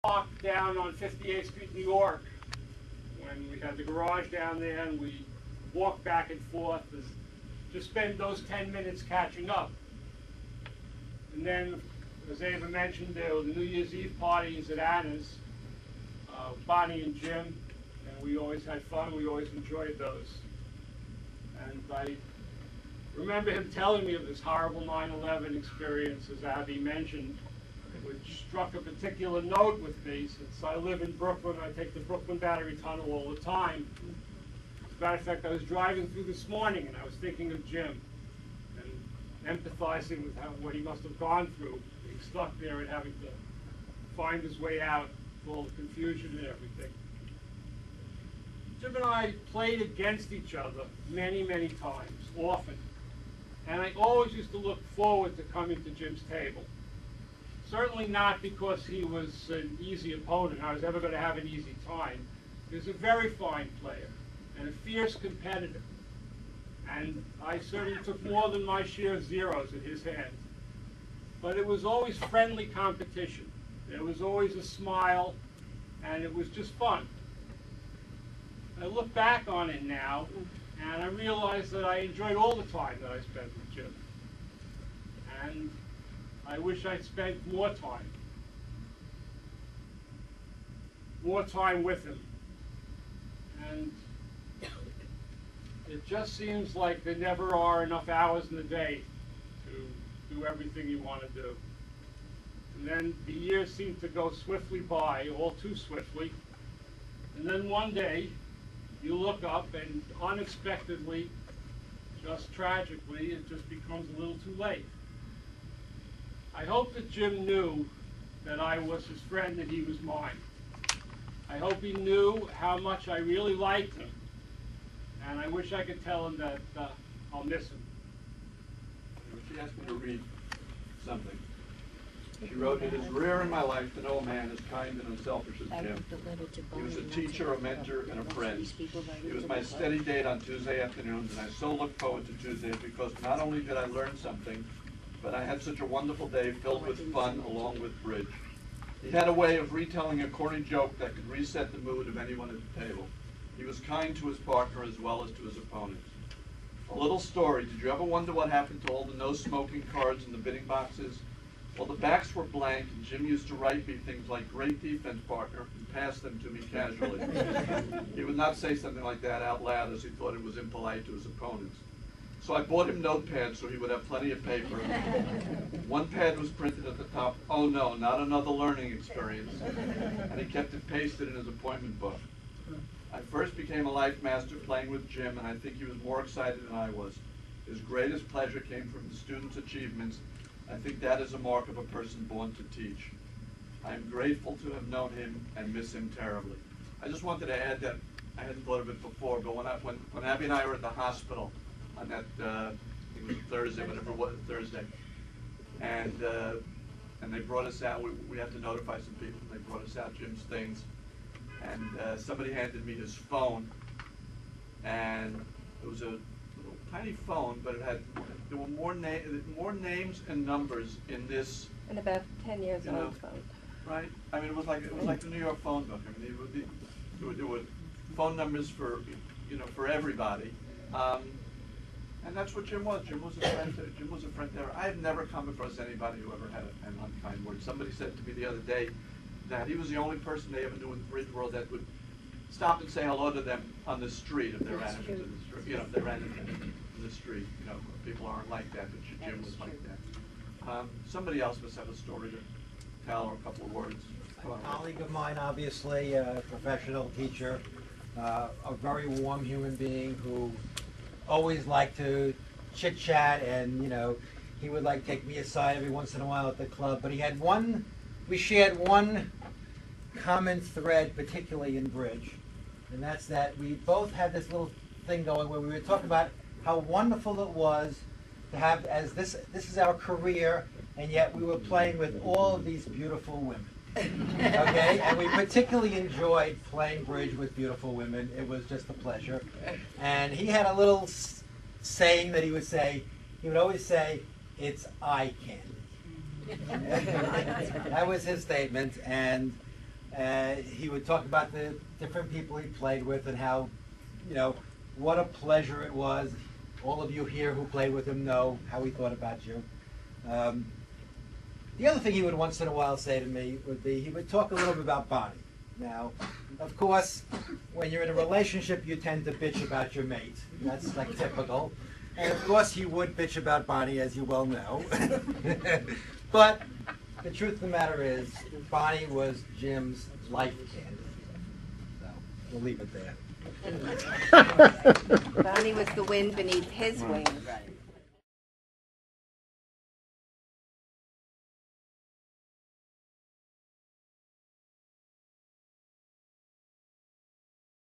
parked down on 58th Street, New York, when we had the garage down there, and we walked back and forth and just spend those 10 minutes catching up. And then, as Ava mentioned, there were the New Year's Eve parties at Anna's, Bonnie and Jim, and we always had fun. We always enjoyed those. And I remember him telling me of this horrible 9/11 experience, as Abby mentioned, which struck a particular note with me. Since I live in Brooklyn, I take the Brooklyn Battery Tunnel all the time. As a matter of fact, I was driving through this morning and I was thinking of Jim and empathizing with what he must have gone through, being stuck there and having to find his way out with all the confusion and everything. Jim and I played against each other many, many times, often. And I always used to look forward to coming to Jim's table. Certainly not because he was an easy opponent. I was ever going to have an easy time. He was a very fine player and a fierce competitor. And I certainly took more than my share of zeros in his hands. But it was always friendly competition. There was always a smile, and it was just fun. I look back on it now, and I realize that I enjoyed all the time that I spent with Jim. And I wish I'd spent more time with him. And it just seems like there never are enough hours in the day to do everything you want to do. And then the years seem to go swiftly by, all too swiftly. And then one day, you look up and unexpectedly, just tragically, it just becomes a little too late. I hope that Jim knew that I was his friend, that he was mine. I hope he knew how much I really liked him. And I wish I could tell him that I'll miss him. She asked me to read something. She wrote, "It is rare in my life to know a man as kind and unselfish as Jim. He was a teacher, a mentor, and a friend. He was my steady date on Tuesday afternoons, and I so look forward to Tuesdays because not only did I learn something, but I had such a wonderful day filled with fun along with bridge. He had a way of retelling a corny joke that could reset the mood of anyone at the table. He was kind to his partner as well as to his opponents. A little story, did you ever wonder what happened to all the no-smoking cards in the bidding boxes? Well, the backs were blank, and Jim used to write me things like, 'Great defense, partner,' and pass them to me casually. He would not say something like that out loud as he thought it was impolite to his opponents. So I bought him notepads so he would have plenty of paper. One pad was printed at the top, 'Oh no, not another learning experience,' and he kept it pasted in his appointment book. I first became a life master playing with Jim, and I think he was more excited than I was. His greatest pleasure came from the students' achievements. I think that is a mark of a person born to teach. I am grateful to have known him and miss him terribly." I just wanted to add that I hadn't thought of it before, but when Abby and I were at the hospital on that, I think it was Thursday, whatever it was, Thursday, and they brought us out, we had to notify some people, and they brought us out Jim's things, and somebody handed me his phone, and it was a little tiny phone, but there were more names and numbers in this. And about 10 years old phone. Right? I mean, it was like the New York phone book. I mean, there were phone numbers for everybody. And that's what Jim was. Jim was a friend. Jim was a friend there. I have never come across anybody who ever had an unkind word. Somebody said to me the other day that he was the only person they ever knew in the bridge world that would stop and say hello to them on the street if they ran into the street. If they ran into the street. People aren't like that, but Jim was like that. Somebody else must have a story to tell or a couple of words. A colleague of mine, obviously, a professional teacher, a very warm human being who always liked to chit-chat, and he would take me aside every once in a while at the club. But we shared one common thread, particularly in bridge, and that's that we both had this little thing going where we would talk about how wonderful it was to have, as this is our career, and yet we were playing with all of these beautiful women. Okay, and we particularly enjoyed playing bridge with beautiful women. It was just a pleasure. And he had a little saying that he would say. He would always say, "It's eye candy." That was his statement. And He would talk about the different people he played with and how, what a pleasure it was. All of you here who played with him know how he thought about you. The other thing he would once in a while say to me would be, he would talk a little bit about Bonnie. Now, of course, when you're in a relationship, you tend to bitch about your mate. That's like typical. And of course, he would bitch about Bonnie, as you well know. But the truth of the matter is, Bonnie was Jim's life candy. So, we'll leave it there. Bonnie was the wind beneath his wings.